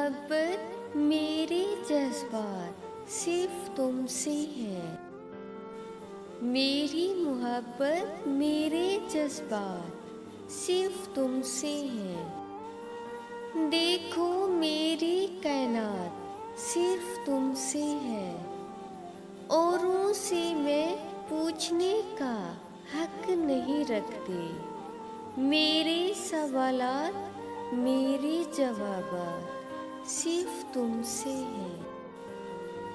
मोहब्बत मेरे जज्बात सिर्फ तुमसे हैं। मेरी मोहब्बत मेरे जज्बात सिर्फ तुमसे हैं। देखो मेरी कायनात सिर्फ तुमसे है। औरों से मैं पूछने का हक नहीं रखते। मेरे सवालात मेरे जवाबात सिर्फ तुमसे हैं।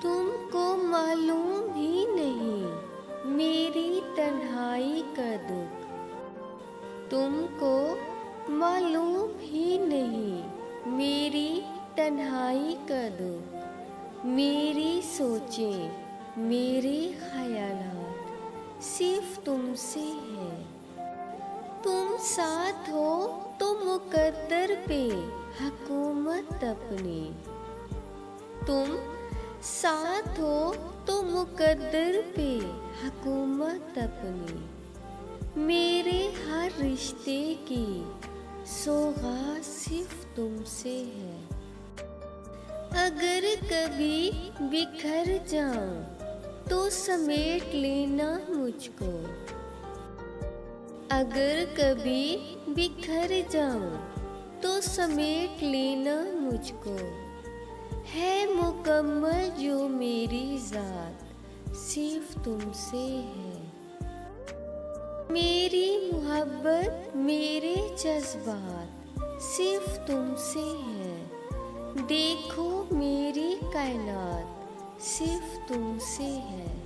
तुमको मालूम ही नहीं मेरी तन्हाई का दुख। तुमको मालूम ही नहीं मेरी तन्हाई का दुख। मेरी सोचें मेरे ख़यालात सिर्फ तुमसे हैं। तुम साथ हो तो मुकद्दर पे हुकूमत अपनी। तुम साथ हो तो मुकद्दर पे हुकूमत अपनी। मेरे हर रिश्ते की सौगात सिर्फ तुमसे है। अगर कभी बिखर जाऊं तो समेट लेना मुझको। अगर कभी बिखर जाऊं तो समेट लेना मुझको। है मुकम्मल जो मेरी ज़ात सिर्फ तुमसे है। मेरी मोहब्बत मेरे जज्बात सिर्फ तुमसे है। देखो मेरी कायनात सिर्फ तुमसे है।